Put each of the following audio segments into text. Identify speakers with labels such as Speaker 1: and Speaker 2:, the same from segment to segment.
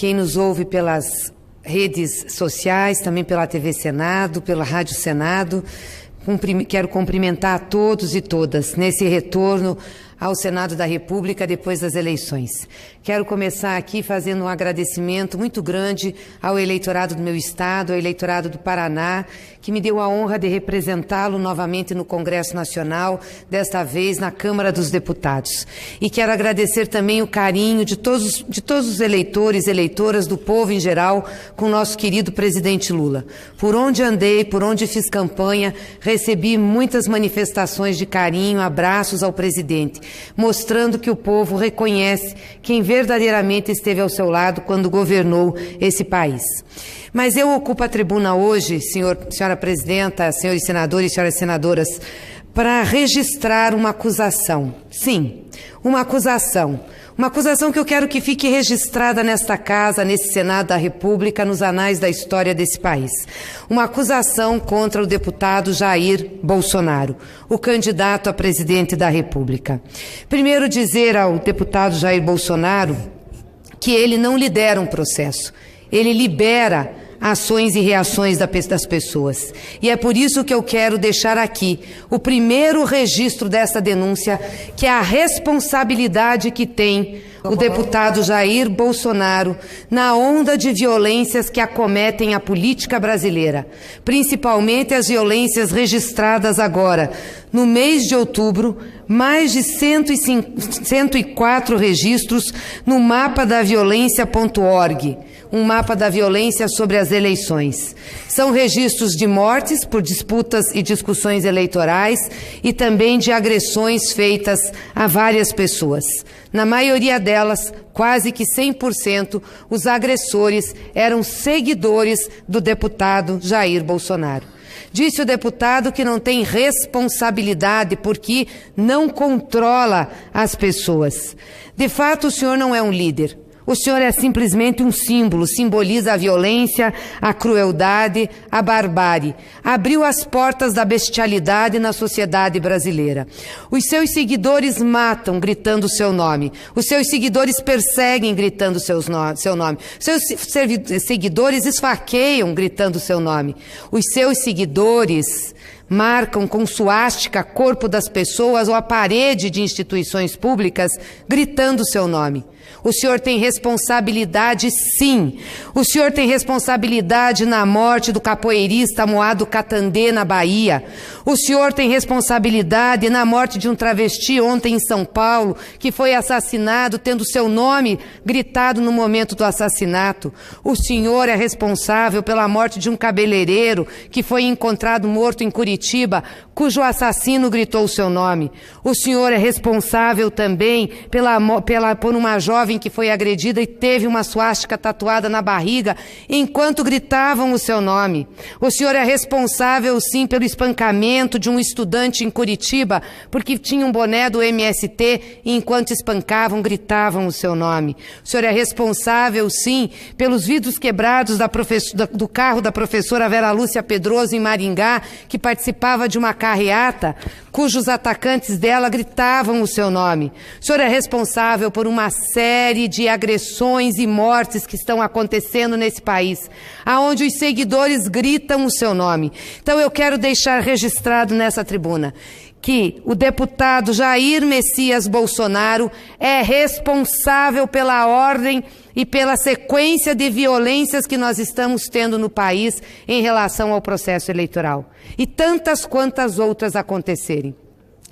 Speaker 1: quem nos ouve pelas redes sociais, também pela TV Senado, pela Rádio Senado. Quero cumprimentar a todos e todas nesse retorno ao Senado da República depois das eleições. Quero começar aqui fazendo um agradecimento muito grande ao eleitorado do meu estado, ao eleitorado do Paraná, que me deu a honra de representá-lo novamente no Congresso Nacional, desta vez na Câmara dos Deputados. E quero agradecer também o carinho de todos os eleitores e eleitoras, do povo em geral, com o nosso querido presidente Lula. Por onde andei, por onde fiz campanha, recebi muitas manifestações de carinho, abraços ao presidente, mostrando que o povo reconhece quem verdadeiramente esteve ao seu lado quando governou esse país. Mas eu ocupo a tribuna hoje, senhora presidenta, senhores senadores e senhoras senadoras, para registrar uma acusação. Sim, uma acusação. Uma acusação que eu quero que fique registrada nesta casa, nesse Senado da República, nos anais da história desse país. Uma acusação contra o deputado Jair Bolsonaro, o candidato a presidente da República. Primeiro, dizer ao deputado Jair Bolsonaro que ele não lidera um processo, ele libera ações e reações das pessoas. E é por isso que eu quero deixar aqui o primeiro registro dessa denúncia, que é a responsabilidade que tem o deputado Jair Bolsonaro na onda de violências que acometem a política brasileira, principalmente as violências registradas agora. No mês de outubro, mais de 104 registros no mapa da violência.org, um mapa da violência sobre as eleições. São registros de mortes por disputas e discussões eleitorais e também de agressões feitas a várias pessoas. Na maioria delas, quase que 100%, os agressores eram seguidores do deputado Jair Bolsonaro. Disse o deputado que não tem responsabilidade porque não controla as pessoas. De fato, o senhor não é um líder. O senhor é simplesmente um símbolo, simboliza a violência, a crueldade, a barbárie. Abriu as portas da bestialidade na sociedade brasileira. Os seus seguidores matam gritando o seu nome. Os seus seguidores perseguem gritando seu nome. Seus seguidores esfaqueiam gritando o seu nome. Os seus seguidores marcam com suástica corpo das pessoas ou a parede de instituições públicas gritando o seu nome. O senhor tem responsabilidade, sim. O senhor tem responsabilidade na morte do capoeirista Moado Catandê, na Bahia. O senhor tem responsabilidade na morte de um travesti ontem em São Paulo, que foi assassinado tendo seu nome gritado no momento do assassinato. O senhor é responsável pela morte de um cabeleireiro que foi encontrado morto em Curitiba, cujo assassino gritou o seu nome. O senhor é responsável também por uma jovem que foi agredida e teve uma suástica tatuada na barriga enquanto gritavam o seu nome. O senhor é responsável, sim, pelo espancamento de um estudante em Curitiba porque tinha um boné do MST e enquanto espancavam, gritavam o seu nome. O senhor é responsável, sim, pelos vidros quebrados do carro da professora Vera Lúcia Pedroso em Maringá, que participava de uma carreata, cujos atacantes dela gritavam o seu nome. O senhor é responsável por uma série de agressões e mortes que estão acontecendo nesse país, aonde os seguidores gritam o seu nome. Então eu quero deixar registrado nessa tribuna que o deputado Jair Messias Bolsonaro é responsável pela ordem e pela sequência de violências que nós estamos tendo no país em relação ao processo eleitoral. E tantas quantas outras acontecerem.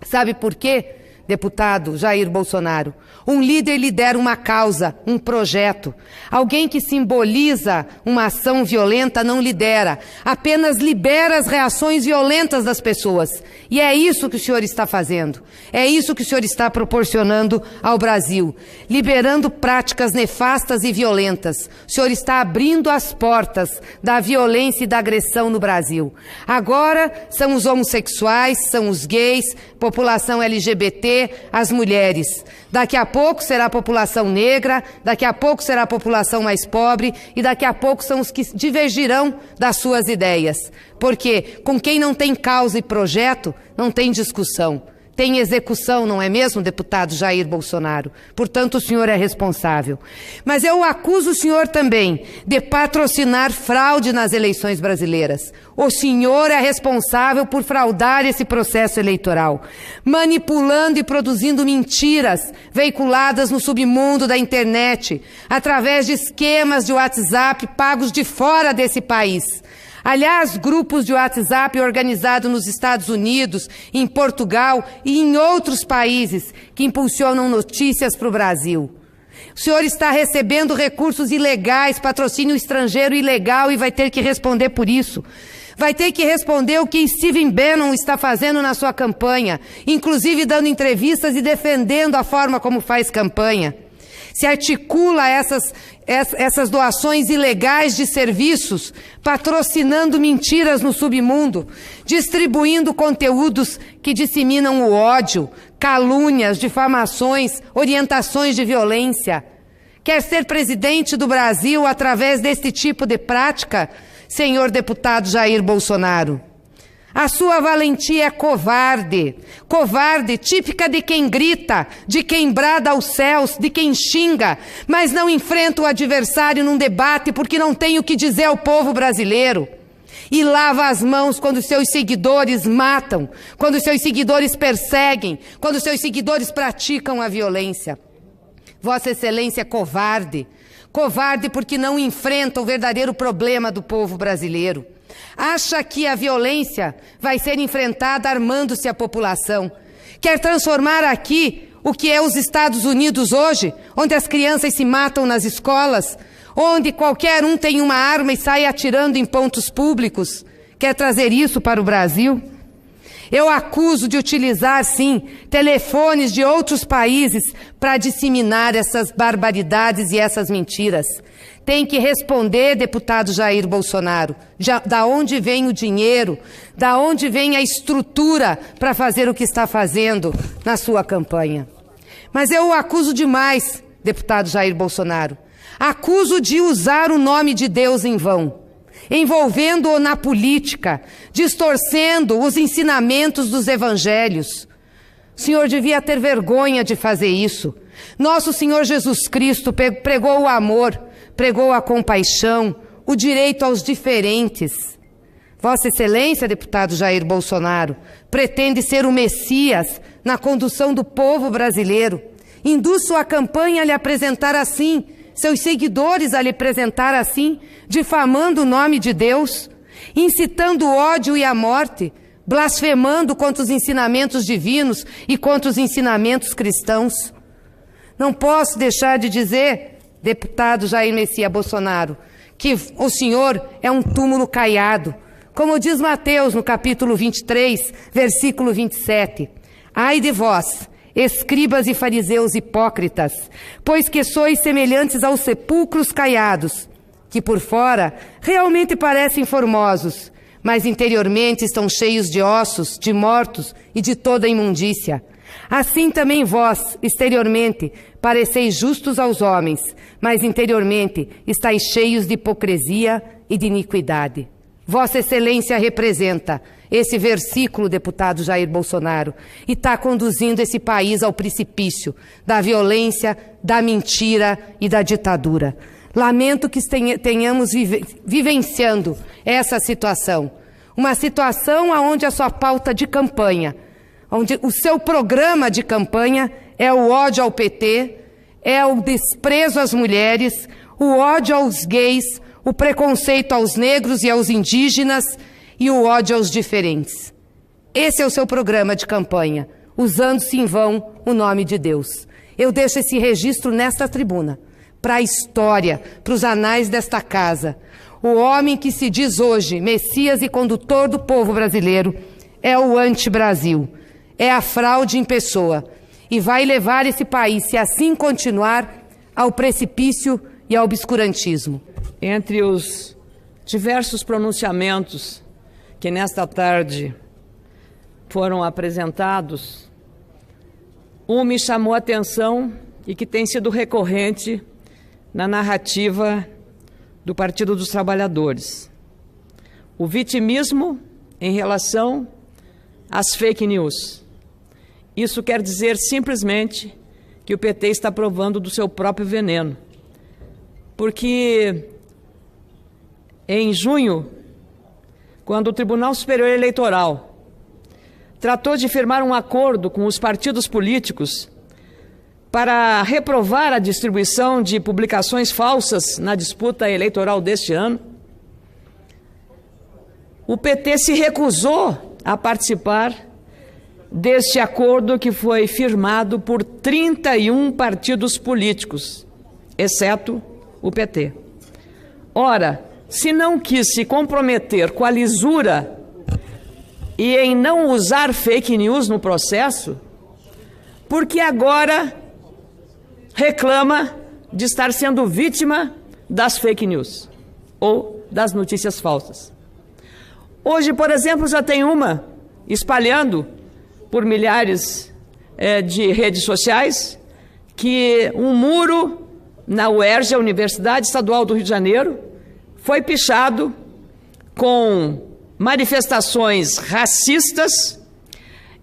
Speaker 1: Sabe por quê, deputado Jair Bolsonaro? Um líder lidera uma causa, um projeto. Alguém que simboliza uma ação violenta não lidera, apenas libera as reações violentas das pessoas. E é isso que o senhor está fazendo. É isso que o senhor está proporcionando ao Brasil, liberando práticas nefastas e violentas. O senhor está abrindo as portas da violência e da agressão no Brasil. Agora são os homossexuais, são os gays, população LGBT, as mulheres. Daqui a pouco será a população negra, daqui a pouco será a população mais pobre e daqui a pouco são os que divergirão das suas ideias. Porque com quem não tem causa e projeto, não tem discussão. tem execução, não é mesmo, deputado Jair Bolsonaro? Portanto, o senhor é responsável. Mas eu acuso o senhor também de patrocinar fraude nas eleições brasileiras. O senhor é responsável por fraudar esse processo eleitoral, manipulando e produzindo mentiras veiculadas no submundo da internet, através de esquemas de WhatsApp pagos de fora desse país. Aliás, grupos de WhatsApp organizados nos Estados Unidos, em Portugal e em outros países que impulsionam notícias para o Brasil. O senhor está recebendo recursos ilegais, patrocínio estrangeiro ilegal e vai ter que responder por isso. Vai ter que responder o que Stephen Bannon está fazendo na sua campanha, inclusive dando entrevistas e defendendo a forma como faz campanha. Se articula essas doações ilegais de serviços, patrocinando mentiras no submundo, distribuindo conteúdos que disseminam o ódio, calúnias, difamações, orientações de violência. Quer ser presidente do Brasil através desse tipo de prática, senhor deputado Jair Bolsonaro? A sua valentia é covarde, covarde, típica de quem grita, de quem brada aos céus, de quem xinga, mas não enfrenta o adversário num debate porque não tem o que dizer ao povo brasileiro. E lava as mãos quando seus seguidores matam, quando seus seguidores perseguem, quando seus seguidores praticam a violência. Vossa Excelência é covarde, covarde porque não enfrenta o verdadeiro problema do povo brasileiro. Acha que a violência vai ser enfrentada armando-se a população. Quer transformar aqui o que é os Estados Unidos hoje, onde as crianças se matam nas escolas, onde qualquer um tem uma arma e sai atirando em pontos públicos. Quer trazer isso para o Brasil? Eu acuso de utilizar, sim, telefones de outros países para disseminar essas barbaridades e essas mentiras. Tem que responder, deputado Jair Bolsonaro, da onde vem o dinheiro, da onde vem a estrutura para fazer o que está fazendo na sua campanha. Mas eu o acuso demais, deputado Jair Bolsonaro. Acuso de usar o nome de Deus em vão, envolvendo-o na política, distorcendo os ensinamentos dos evangelhos. O senhor devia ter vergonha de fazer isso. Nosso Senhor Jesus Cristo pregou o amor, pregou a compaixão, o direito aos diferentes. Vossa Excelência, deputado Jair Bolsonaro, pretende ser o Messias na condução do povo brasileiro. Induz sua campanha a lhe apresentar assim, seus seguidores a lhe apresentar assim, difamando o nome de Deus, incitando o ódio e a morte, blasfemando contra os ensinamentos divinos e contra os ensinamentos cristãos. Não posso deixar de dizer, deputado Jair Messias Bolsonaro, que o senhor é um túmulo caiado. Como diz Mateus no capítulo 23, versículo 27. Ai de vós, escribas e fariseus hipócritas, pois que sois semelhantes aos sepulcros caiados, que por fora realmente parecem formosos, mas interiormente estão cheios de ossos, de mortos e de toda imundícia. Assim também vós, exteriormente, pareceis justos aos homens, mas interiormente estáis cheios de hipocrisia e de iniquidade. Vossa Excelência representa esse versículo, deputado Jair Bolsonaro, e está conduzindo esse país ao precipício da violência, da mentira e da ditadura. Lamento que tenhamos vivenciando essa situação. Uma situação onde a sua pauta de campanha, onde o seu programa de campanha é o ódio ao PT, é o desprezo às mulheres, o ódio aos gays, o preconceito aos negros e aos indígenas e o ódio aos diferentes. Esse é o seu programa de campanha, usando-se em vão o nome de Deus. Eu deixo esse registro nesta tribuna, para a história, para os anais desta casa. O homem que se diz hoje Messias e condutor do povo brasileiro é o anti-Brasil, é a fraude em pessoa e vai levar esse país, se assim continuar, ao precipício e ao obscurantismo.
Speaker 2: Entre os diversos pronunciamentos que nesta tarde foram apresentados, um me chamou a atenção e que tem sido recorrente na narrativa do Partido dos Trabalhadores. O vitimismo em relação às fake news isso quer dizer simplesmente que o PT está provando do seu próprio veneno. Porque em junho, quando o Tribunal Superior Eleitoral tratou de firmar um acordo com os partidos políticos para reprovar a distribuição de publicações falsas na disputa eleitoral deste ano, o PT se recusou a participar deste acordo que foi firmado por 31 partidos políticos, exceto o PT. Ora, se não quis se comprometer com a lisura e em não usar fake news no processo, porque agora reclama de estar sendo vítima das fake news ou das notícias falsas. Hoje, por exemplo, já tem uma espalhando por milhares de redes sociais que um muro na UERJ, a Universidade Estadual do Rio de Janeiro, foi pichado com manifestações racistas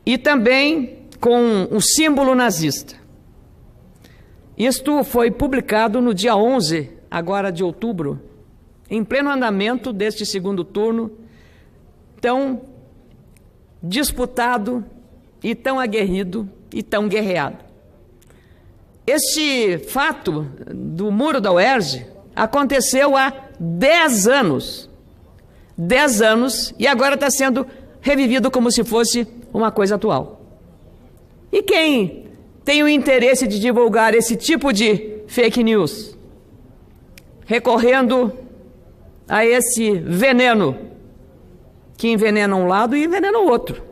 Speaker 2: e também com o símbolo nazista. Isto foi publicado no dia 11, agora de outubro, em pleno andamento deste segundo turno, tão disputado e tão aguerrido e tão guerreado. Este fato do muro da UERJ aconteceu há 10 anos. 10 anos, e agora está sendo revivido como se fosse uma coisa atual. E quem tem o interesse de divulgar esse tipo de fake news, recorrendo a esse veneno, que envenena um lado e envenena o outro.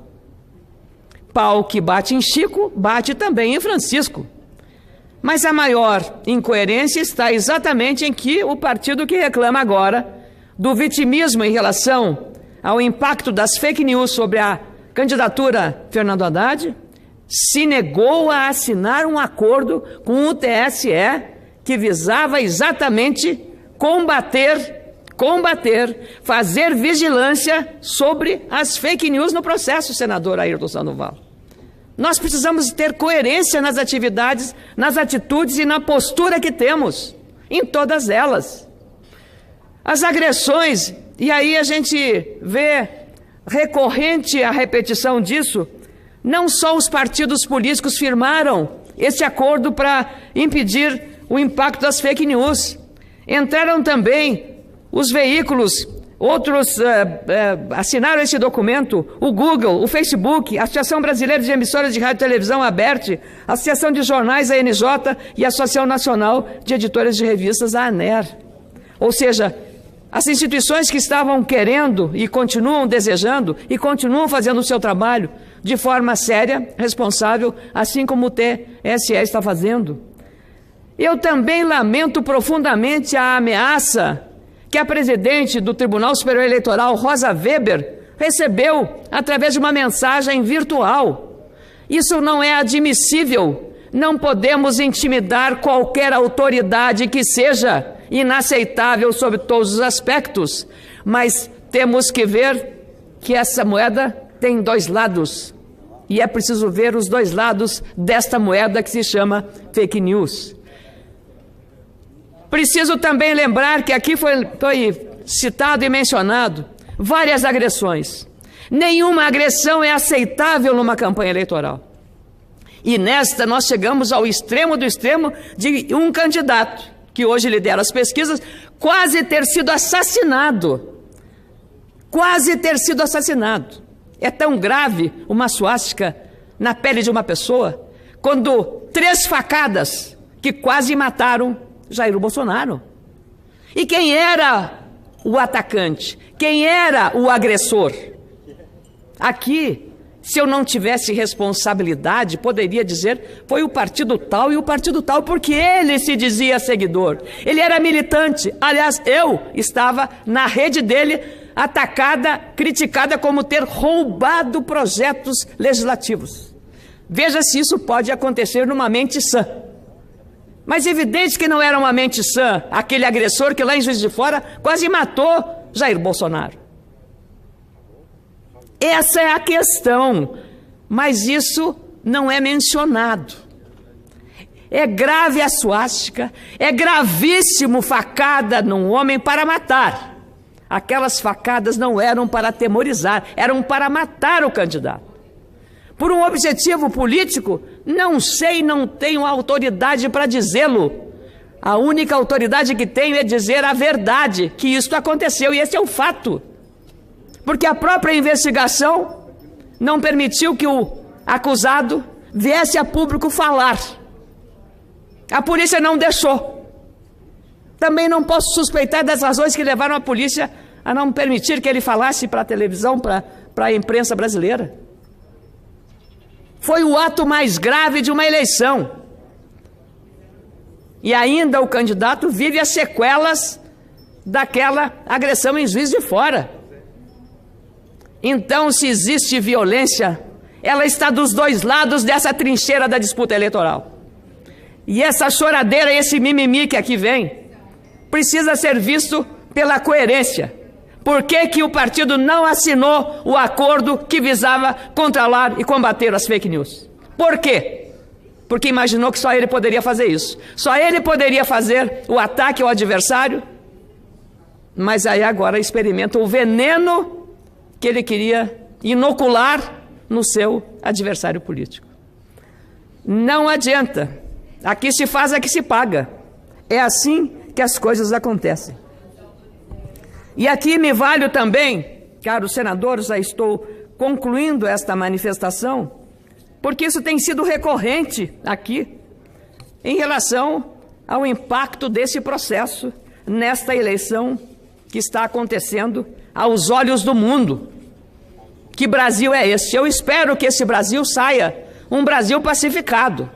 Speaker 2: Pau que bate em Chico, bate também em Francisco. Mas a maior incoerência está exatamente em que o partido que reclama agora do vitimismo em relação ao impacto das fake news sobre a candidatura Fernando Haddad se negou a assinar um acordo com o TSE que visava exatamente combater, fazer vigilância sobre as fake news no processo, senador Ayrton Sandoval. Nós precisamos ter coerência nas atividades, nas atitudes e na postura que temos, em todas elas. As agressões, e aí a gente vê recorrente a repetição disso, não só os partidos políticos firmaram esse acordo para impedir o impacto das fake news. Entraram também os veículos, outros assinaram esse documento, o Google, o Facebook, a Associação Brasileira de Emissoras de Rádio e Televisão, a ABERT, a Associação de Jornais, a ANJ, e a Associação Nacional de Editoras de Revistas, a ANER. Ou seja, as instituições que estavam querendo e continuam desejando e continuam fazendo o seu trabalho de forma séria, responsável, assim como o TSE está fazendo. Eu também lamento profundamente a ameaça que a presidente do Tribunal Superior Eleitoral, Rosa Weber, recebeu através de uma mensagem virtual. Isso não é admissível. Não podemos intimidar qualquer autoridade que seja inaceitável sob todos os aspectos, mas temos que ver que essa moeda tem dois lados. E é preciso ver os dois lados desta moeda que se chama fake news. Preciso também lembrar que aqui foi citado e mencionado várias agressões. Nenhuma agressão é aceitável numa campanha eleitoral. E nesta nós chegamos ao extremo do extremo de um candidato, que hoje lidera as pesquisas, quase ter sido assassinado. Quase ter sido assassinado. É tão grave uma suástica na pele de uma pessoa, quando 3 facadas que quase mataram Jair Bolsonaro. E quem era o atacante? Quem era o agressor? Aqui, se eu não tivesse responsabilidade, poderia dizer, foi o partido tal e o partido tal, porque ele se dizia seguidor. Ele era militante. Aliás, eu estava na rede dele, atacada, criticada como ter roubado projetos legislativos. Veja se isso pode acontecer numa mente sã. Mas evidente que não era uma mente sã aquele agressor que lá em Juiz de Fora quase matou Jair Bolsonaro. Essa é a questão. Mas isso não é mencionado. É grave a suástica, é gravíssimo facada num homem para matar. Aquelas facadas não eram para atemorizar, eram para matar o candidato. Por um objetivo político, não sei, não tenho autoridade para dizê-lo. A única autoridade que tenho é dizer a verdade, que isso aconteceu, e esse é o fato. Porque a própria investigação não permitiu que o acusado viesse a público falar. A polícia não deixou. Também não posso suspeitar das razões que levaram a polícia a não permitir que ele falasse para a televisão, para a imprensa brasileira. Foi o ato mais grave de uma eleição. E ainda o candidato vive as sequelas daquela agressão em Juiz de Fora. Então, se existe violência, ela está dos dois lados dessa trincheira da disputa eleitoral. E essa choradeira, esse mimimi que aqui vem, precisa ser visto pela coerência. Por que que o partido não assinou o acordo que visava controlar e combater as fake news? Por quê? Porque imaginou que só ele poderia fazer isso. Só ele poderia fazer o ataque ao adversário, mas aí agora experimenta o veneno que ele queria inocular no seu adversário político. Não adianta. Aqui se faz, aqui se paga. É assim que as coisas acontecem. E aqui me valho também, caros senadores, já estou concluindo esta manifestação, porque isso tem sido recorrente aqui, em relação ao impacto desse processo nesta eleição que está acontecendo aos olhos do mundo. Que Brasil é esse? Eu espero que esse Brasil saia um Brasil pacificado.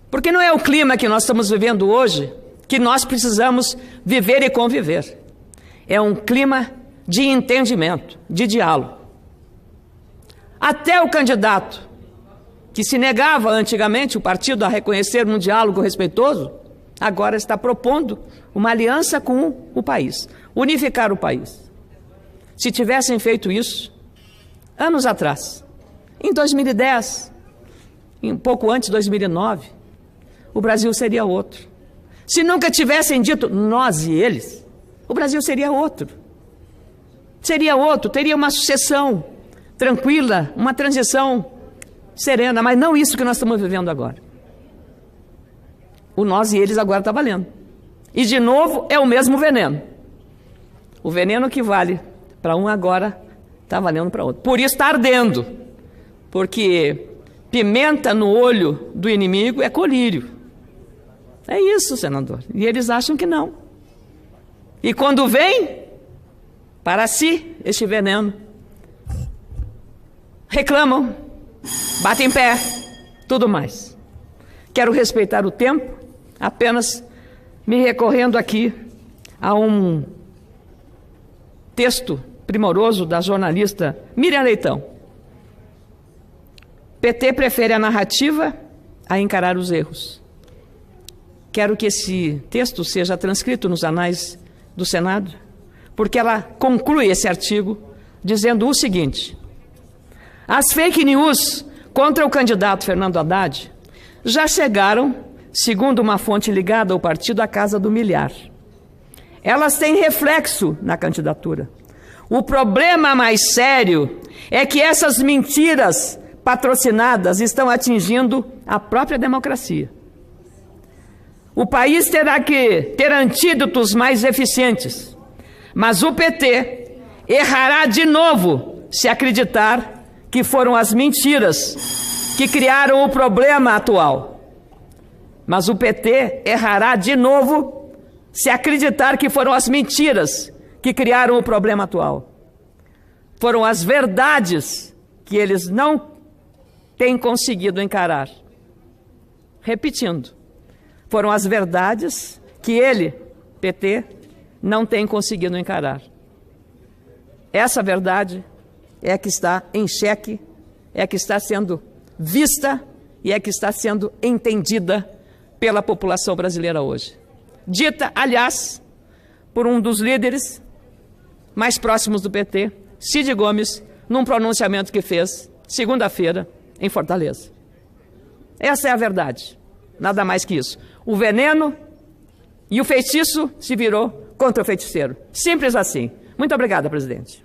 Speaker 2: Porque não é o clima que nós estamos vivendo hoje que nós precisamos viver e conviver. É um clima de entendimento, de diálogo. Até o candidato que se negava antigamente, o partido, a reconhecer um diálogo respeitoso, agora está propondo uma aliança com o país, unificar o país. Se tivessem feito isso anos atrás, em 2010, um pouco antes de 2009, o Brasil seria outro. Se nunca tivessem dito nós e eles, o Brasil seria outro. Seria outro, teria uma sucessão tranquila, uma transição serena, mas não isso que nós estamos vivendo agora. O nós e eles agora está valendo. E de novo é o mesmo veneno. O veneno que vale para um agora está valendo para outro. Por isso está ardendo, porque pimenta no olho do inimigo é colírio. É isso, senador. E eles acham que não. E quando vem para si este veneno, reclamam, batem pé, tudo mais. Quero respeitar o tempo, apenas me recorrendo aqui a um texto primoroso da jornalista Miriam Leitão. PT prefere a narrativa a encarar os erros. Quero que esse texto seja transcrito nos anais do Senado, porque ela conclui esse artigo dizendo o seguinte: as fake news contra o candidato Fernando Haddad já chegaram, segundo uma fonte ligada ao partido, à casa do milhar. Elas têm reflexo na candidatura. O problema mais sério é que essas mentiras patrocinadas estão atingindo a própria democracia. O país terá que ter antídotos mais eficientes, mas o PT errará de novo se acreditar que foram as mentiras que criaram o problema atual. Mas o PT errará de novo se acreditar que foram as mentiras que criaram o problema atual. Foram as verdades que eles não têm conseguido encarar. Repetindo, foram as verdades que ele, PT, não tem conseguido encarar. Essa verdade é que está em xeque, é que está sendo vista e é que está sendo entendida pela população brasileira hoje. Dita, aliás, por um dos líderes mais próximos do PT, Cid Gomes, num pronunciamento que fez segunda-feira em Fortaleza. Essa é a verdade. Nada mais que isso. O veneno e o feitiço se virou contra o feiticeiro. Simples assim. Muito obrigada, presidente.